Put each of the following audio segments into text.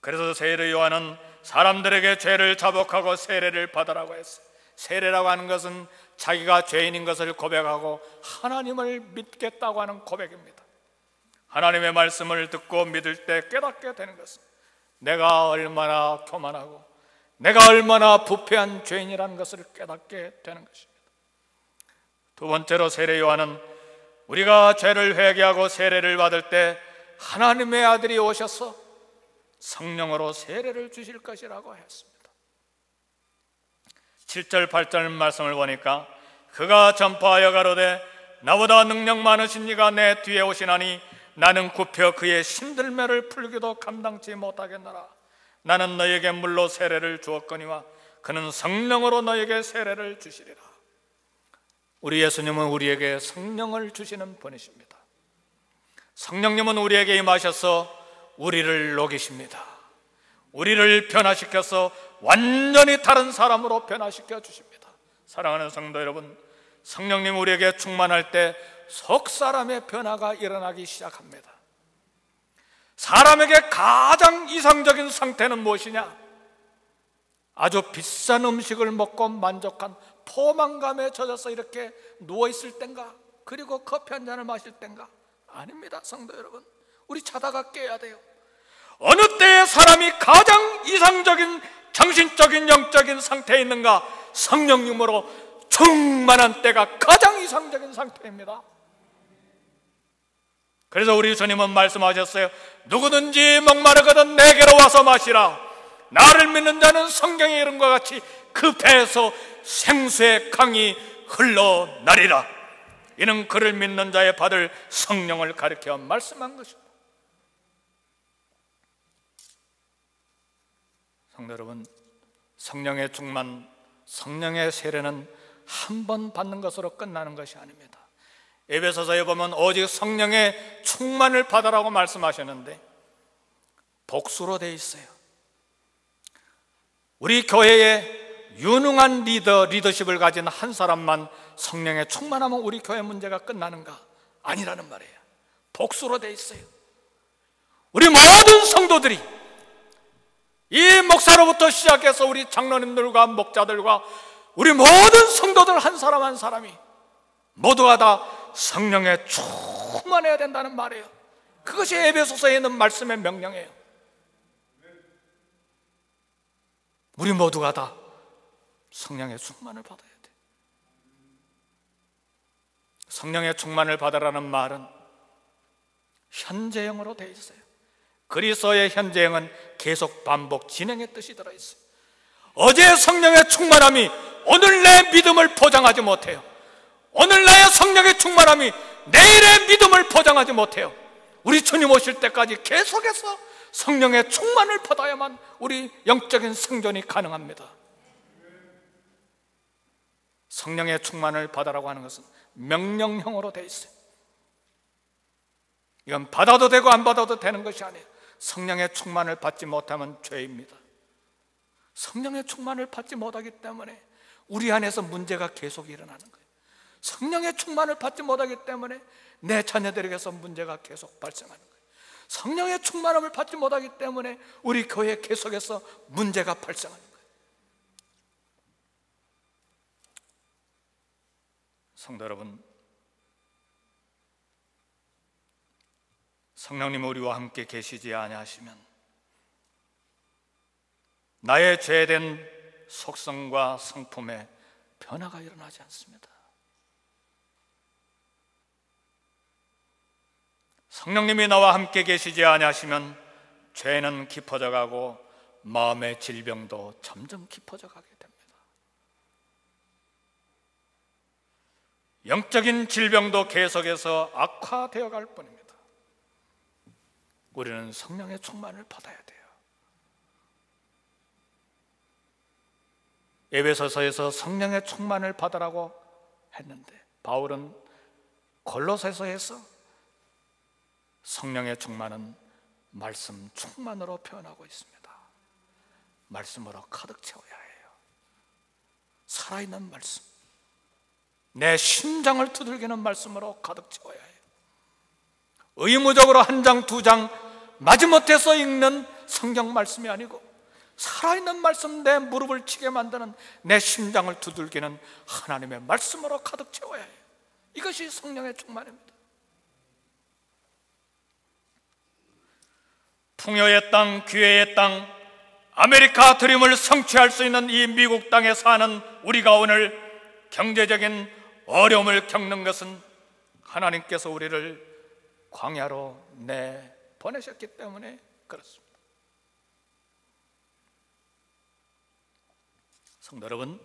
그래서 세례 요한은 사람들에게 죄를 자복하고 세례를 받으라고 했어요. 세례라고 하는 것은 자기가 죄인인 것을 고백하고 하나님을 믿겠다고 하는 고백입니다. 하나님의 말씀을 듣고 믿을 때 깨닫게 되는 것입니다. 내가 얼마나 교만하고 내가 얼마나 부패한 죄인이라는 것을 깨닫게 되는 것입니다. 두 번째로 세례 요한은 우리가 죄를 회개하고 세례를 받을 때 하나님의 아들이 오셔서 성령으로 세례를 주실 것이라고 했습니다. 7절 8절 말씀을 보니까 그가 전파하여 가로되 나보다 능력 많으신 이가 내 뒤에 오시나니 나는 굽혀 그의 신들매를 풀기도 감당치 못하겠노라. 나는 너에게 물로 세례를 주었거니와 그는 성령으로 너에게 세례를 주시리라. 우리 예수님은 우리에게 성령을 주시는 분이십니다. 성령님은 우리에게 임하셔서 우리를 녹이십니다. 우리를 변화시켜서 완전히 다른 사람으로 변화시켜 주십니다. 사랑하는 성도 여러분, 성령님 우리에게 충만할 때 속 사람의 변화가 일어나기 시작합니다. 사람에게 가장 이상적인 상태는 무엇이냐? 아주 비싼 음식을 먹고 만족한 포만감에 젖어서 이렇게 누워있을 땐가? 그리고 커피 한 잔을 마실 땐가? 아닙니다. 성도 여러분, 우리 자다가 깨야 돼요. 어느 때에 사람이 가장 이상적인 정신적인 영적인 상태에 있는가? 성령님으로 충만한 때가 가장 이상적인 상태입니다. 그래서 우리 주님은 말씀하셨어요. 누구든지 목마르거든 내게로 와서 마시라. 나를 믿는 자는 성경의 이름과 같이 그 배에서 생수의 강이 흘러나리라. 이는 그를 믿는 자의 받을 성령을 가리켜 말씀한 것입니다. 성도 여러분, 성령의 충만, 성령의 세례는 한 번 받는 것으로 끝나는 것이 아닙니다. 에베소서에 보면 오직 성령의 충만을 받으라고 말씀하셨는데 복수로 되어 있어요. 우리 교회에 유능한 리더십을 가진 한 사람만 성령의 충만하면 우리 교회 문제가 끝나는가? 아니라는 말이에요. 복수로 되어 있어요. 우리 모든 성도들이 이 목사로부터 시작해서 우리 장로님들과 목자들과 우리 모든 성도들 한 사람 한 사람이 모두가 다 성령에 충만해야 된다는 말이에요. 그것이 에베소서에 있는 말씀의 명령이에요. 우리 모두가 다 성령의 충만을 받아야 돼. 성령의 충만을 받으라는 말은 현재형으로 되어 있어요. 그리스도의 현재형은 계속 반복 진행의 뜻이 들어있어요. 어제의 성령의 충만함이 오늘 내 믿음을 보장하지 못해요. 오늘 나의 성령의 충만함이 내일의 믿음을 보장하지 못해요. 우리 주님 오실 때까지 계속해서 성령의 충만을 받아야만 우리 영적인 생존이 가능합니다. 성령의 충만을 받으라고 하는 것은 명령형으로 되어 있어요. 이건 받아도 되고 안 받아도 되는 것이 아니에요. 성령의 충만을 받지 못하면 죄입니다. 성령의 충만을 받지 못하기 때문에 우리 안에서 문제가 계속 일어나는 거예요. 성령의 충만을 받지 못하기 때문에 내 자녀들에게서 문제가 계속 발생하는 거예요. 성령의 충만함을 받지 못하기 때문에 우리 교회 계속해서 문제가 발생하는 거예요. 성도 여러분, 성령님 우리와 함께 계시지 아니하시면 나의 죄된 속성과 성품에 변화가 일어나지 않습니다. 성령님이 나와 함께 계시지 아니하시면 죄는 깊어져 가고 마음의 질병도 점점 깊어져 가게 됩니다. 영적인 질병도 계속해서 악화되어 갈 뿐입니다. 우리는 성령의 충만을 받아야 돼요. 에베소서에서 성령의 충만을 받으라고 했는데 바울은 골로새서에서 성령의 충만은 말씀 충만으로 표현하고 있습니다. 말씀으로 가득 채워야 해요. 살아있는 말씀, 내 심장을 두들기는 말씀으로 가득 채워야 해요. 의무적으로 한 장, 두 장 마지못해서 읽는 성경 말씀이 아니고 살아있는 말씀, 내 무릎을 치게 만드는, 내 심장을 두들기는 하나님의 말씀으로 가득 채워야 해요. 이것이 성령의 충만입니다. 풍요의 땅, 기회의 땅, 아메리카 드림을 성취할 수 있는 이 미국 땅에 사는 우리가 오늘 경제적인 어려움을 겪는 것은 하나님께서 우리를 광야로 내보내셨기 때문에 그렇습니다. 성도 여러분,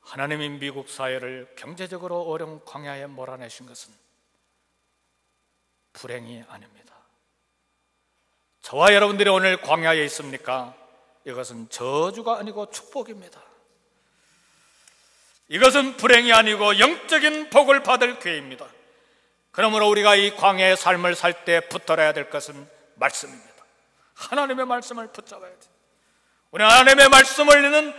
하나님이 미국 사회를 경제적으로 어려운 광야에 몰아내신 것은 불행이 아닙니다. 저와 여러분들이 오늘 광야에 있습니까? 이것은 저주가 아니고 축복입니다. 이것은 불행이 아니고 영적인 복을 받을 기회입니다. 그러므로 우리가 이 광야의 삶을 살 때 붙들어야 될 것은 말씀입니다. 하나님의 말씀을 붙잡아야 돼요. 우리 하나님의 말씀을 읽는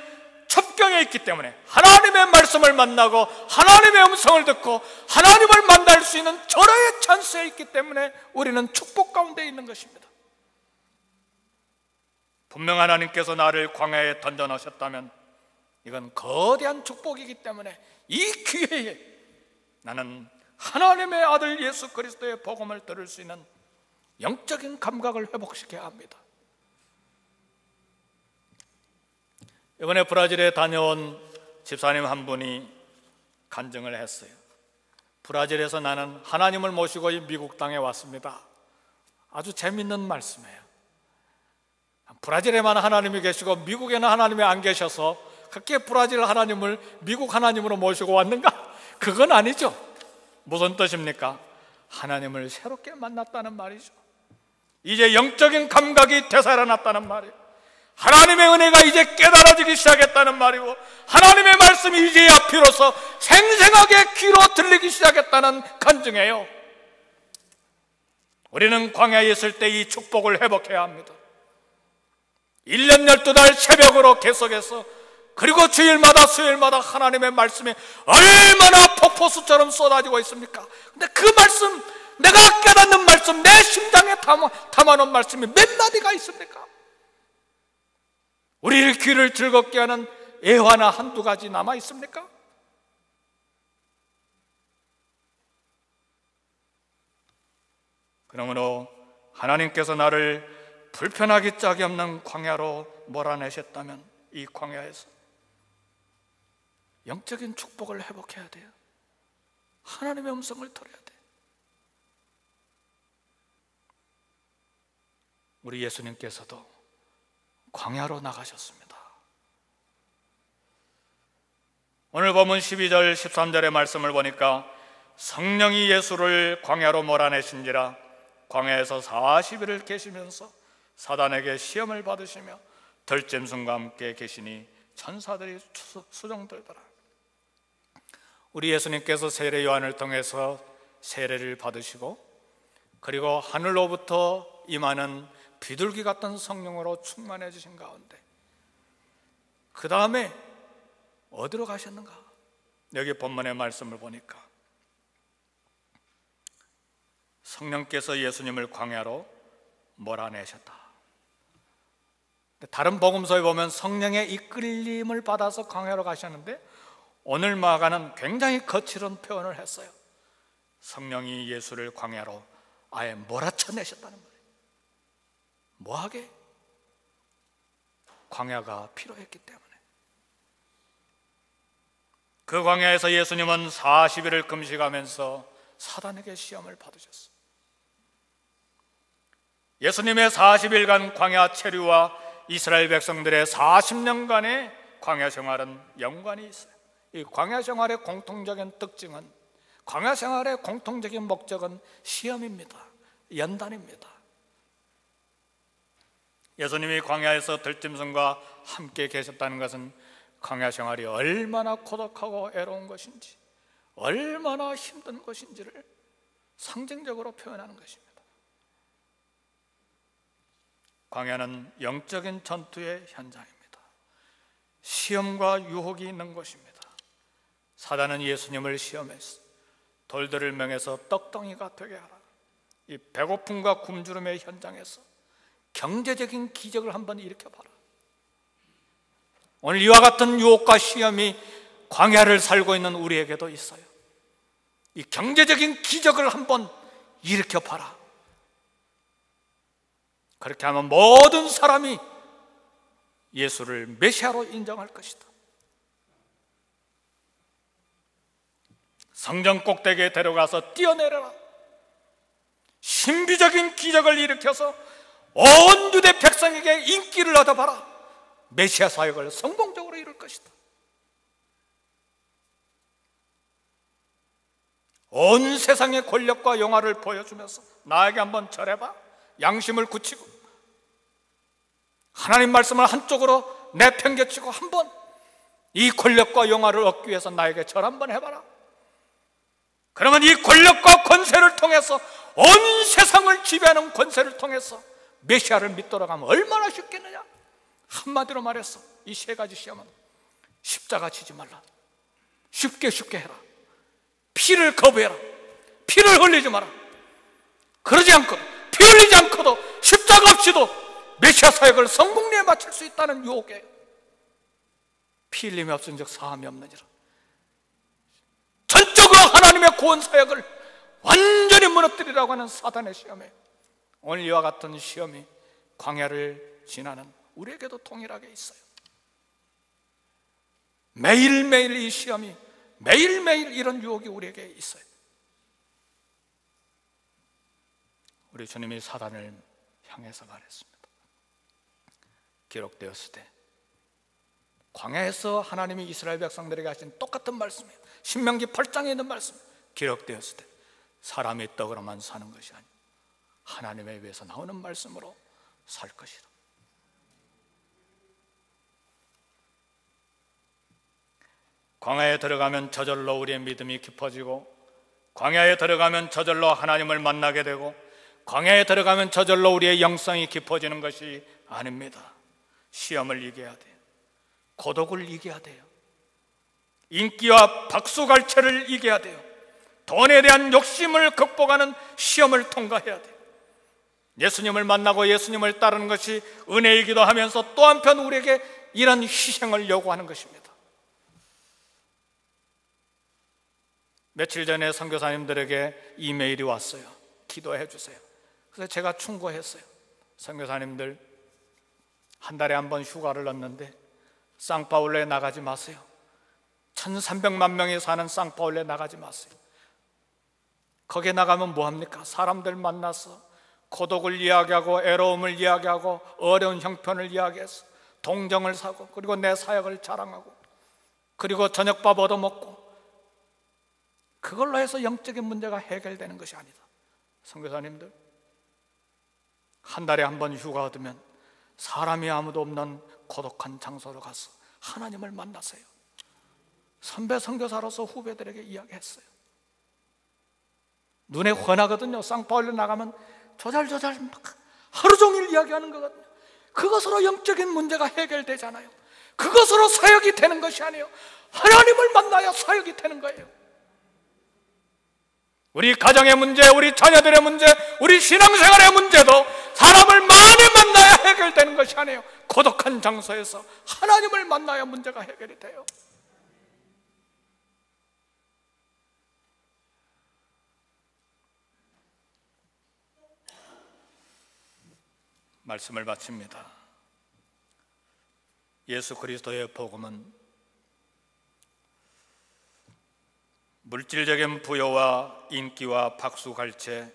첩경에 있기 때문에 하나님의 말씀을 만나고 하나님의 음성을 듣고 하나님을 만날 수 있는 절호의 찬스에 있기 때문에 우리는 축복 가운데 있는 것입니다. 분명 하나님께서 나를 광야에 던져놓으셨다면 이건 거대한 축복이기 때문에 이 기회에 나는 하나님의 아들 예수 그리스도의 복음을 들을 수 있는 영적인 감각을 회복시켜야 합니다. 이번에 브라질에 다녀온 집사님 한 분이 간증을 했어요. 브라질에서 나는 하나님을 모시고 이 미국 땅에 왔습니다. 아주 재밌는 말씀이에요. 브라질에만 하나님이 계시고 미국에는 하나님이 안 계셔서 그렇게 브라질 하나님을 미국 하나님으로 모시고 왔는가? 그건 아니죠. 무슨 뜻입니까? 하나님을 새롭게 만났다는 말이죠. 이제 영적인 감각이 되살아났다는 말이에요. 하나님의 은혜가 이제 깨달아지기 시작했다는 말이고 하나님의 말씀이 이제야 비로소 생생하게 귀로 들리기 시작했다는 간증이에요. 우리는 광야에 있을 때 이 축복을 회복해야 합니다. 1년 12달 새벽으로 계속해서 그리고 주일마다 수요일마다 하나님의 말씀이 얼마나 폭포수처럼 쏟아지고 있습니까? 근데 그 말씀, 내가 깨닫는 말씀, 내 심장에 담아놓은 말씀이 몇 마디가 있습니까? 우리의 귀를 즐겁게 하는 애화나 한두 가지 남아 있습니까? 그러므로 하나님께서 나를 불편하기 짝이 없는 광야로 몰아내셨다면 이 광야에서 영적인 축복을 회복해야 돼요. 하나님의 음성을 들어야 돼요. 우리 예수님께서도 광야로 나가셨습니다. 오늘 본문 12절 13절의 말씀을 보니까 성령이 예수를 광야로 몰아내신지라 광야에서 40일을 계시면서 사단에게 시험을 받으시며 들짐승과 함께 계시니 천사들이 수종들더라. 우리 예수님께서 세례 요한을 통해서 세례를 받으시고 그리고 하늘로부터 임하는 비둘기 같은 성령으로 충만해지신 가운데 그 다음에 어디로 가셨는가? 여기 본문의 말씀을 보니까 성령께서 예수님을 광야로 몰아내셨다. 다른 복음서에 보면 성령의 이끌림을 받아서 광야로 가셨는데 오늘 마가는 굉장히 거칠은 표현을 했어요. 성령이 예수를 광야로 아예 몰아쳐내셨다는 말이에요. 뭐하게? 광야가 필요했기 때문에. 그 광야에서 예수님은 40일을 금식하면서 사단에게 시험을 받으셨어요. 예수님의 40일간 광야 체류와 이스라엘 백성들의 40년간의 광야 생활은 연관이 있어요. 이 광야 생활의 공통적인 특징은, 광야 생활의 공통적인 목적은 시험입니다. 연단입니다. 예수님이 광야에서 들짐승과 함께 계셨다는 것은 광야 생활이 얼마나 고독하고 애로운 것인지, 얼마나 힘든 것인지를 상징적으로 표현하는 것입니다. 광야는 영적인 전투의 현장입니다. 시험과 유혹이 있는 곳입니다. 사단은 예수님을 시험했어. 돌들을 명해서 떡덩이가 되게 하라. 이 배고픔과 굶주림의 현장에서 경제적인 기적을 한번 일으켜봐라. 오늘 이와 같은 유혹과 시험이 광야를 살고 있는 우리에게도 있어요. 이 경제적인 기적을 한번 일으켜봐라. 그렇게 하면 모든 사람이 예수를 메시아로 인정할 것이다. 성전 꼭대기에 데려가서 뛰어내려라. 신비적인 기적을 일으켜서 온 유대 백성에게 인기를 얻어봐라. 메시아 사역을 성공적으로 이룰 것이다. 온 세상의 권력과 영화를 보여주면서 나에게 한번 절해봐. 양심을 굳히고 하나님 말씀을 한쪽으로 내팽개치고 한번 이 권력과 영화를 얻기 위해서 나에게 절 한번 해봐라. 그러면 이 권력과 권세를 통해서 온 세상을 지배하는 권세를 통해서 메시아를 믿도록 하면 얼마나 쉽겠느냐. 한마디로 말해서 이 세 가지 시험은 십자가 지지 말라. 쉽게 해라. 피를 거부해라. 피를 흘리지 마라. 그러지 않고도, 피 흘리지 않고도 십자가 없이도 메시아 사역을 성공리에 마칠 수 있다는 유혹에 피 흘림이 없은 즉 사함이 없느니라. 전적으로 하나님의 구원 사역을 완전히 무너뜨리라고 하는 사단의 시험에 오늘 이와 같은 시험이 광야를 지나는 우리에게도 동일하게 있어요. 매일매일 이 시험이, 매일매일 이런 유혹이 우리에게 있어요. 우리 주님이 사단을 향해서 말했습니다. 기록되었을 때 광야에서 하나님이 이스라엘 백성들에게 하신 똑같은 말씀이에요. 신명기 8장에 있는 말씀. 기록되었을 때 사람의 떡으로만 사는 것이 아니고 하나님의 입에서 나오는 말씀으로 살 것이라. 광야에 들어가면 저절로 우리의 믿음이 깊어지고, 광야에 들어가면 저절로 하나님을 만나게 되고, 광야에 들어가면 저절로 우리의 영성이 깊어지는 것이 아닙니다. 시험을 이겨야 돼요. 고독을 이겨야 돼요. 인기와 박수갈채를 이겨야 돼요. 돈에 대한 욕심을 극복하는 시험을 통과해야 돼요. 예수님을 만나고 예수님을 따르는 것이 은혜이기도 하면서 또 한편 우리에게 이런 희생을 요구하는 것입니다. 며칠 전에 선교사님들에게 이메일이 왔어요. 기도해 주세요. 그래서 제가 충고했어요. 선교사님들 한 달에 한 번 휴가를 넣는데 상파울레에 나가지 마세요. 1300만 명이 사는 상파울레에 나가지 마세요. 거기에 나가면 뭐합니까? 사람들 만나서 고독을 이야기하고 애로움을 이야기하고 어려운 형편을 이야기해서 동정을 사고, 그리고 내 사역을 자랑하고, 그리고 저녁밥 얻어먹고, 그걸로 해서 영적인 문제가 해결되는 것이 아니다. 선교사님들 한 달에 한 번 휴가 얻으면 사람이 아무도 없는 고독한 장소로 가서 하나님을 만나세요. 선배 선교사로서 후배들에게 이야기했어요. 눈에 훤하거든요. 상파울레 나가면 조잘조잘 막 하루 종일 이야기하는 거거든요. 그것으로 영적인 문제가 해결되잖아요. 그것으로 사역이 되는 것이 아니에요. 하나님을 만나야 사역이 되는 거예요. 우리 가정의 문제, 우리 자녀들의 문제, 우리 신앙생활의 문제도 사람을 많이 만나야 해결되는 것이 아니에요. 고독한 장소에서 하나님을 만나야 문제가 해결이 돼요. 말씀을 마칩니다. 예수 그리스도의 복음은 물질적인 부여와 인기와 박수갈채,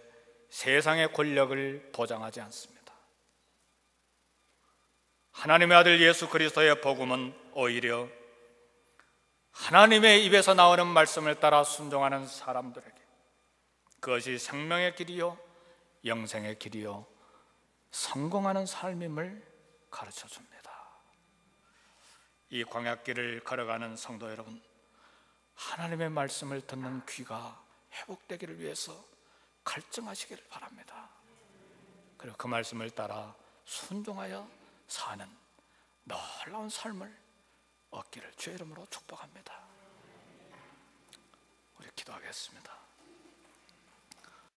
세상의 권력을 보장하지 않습니다. 하나님의 아들 예수 그리스도의 복음은 오히려 하나님의 입에서 나오는 말씀을 따라 순종하는 사람들에게 그것이 생명의 길이요 영생의 길이요 성공하는 삶임을 가르쳐 줍니다. 이 광야길을 걸어가는 성도 여러분, 하나님의 말씀을 듣는 귀가 회복되기를 위해서 갈증하시기를 바랍니다. 그리고 그 말씀을 따라 순종하여 사는 놀라운 삶을 얻기를 주의 이름으로 축복합니다. 우리 기도하겠습니다.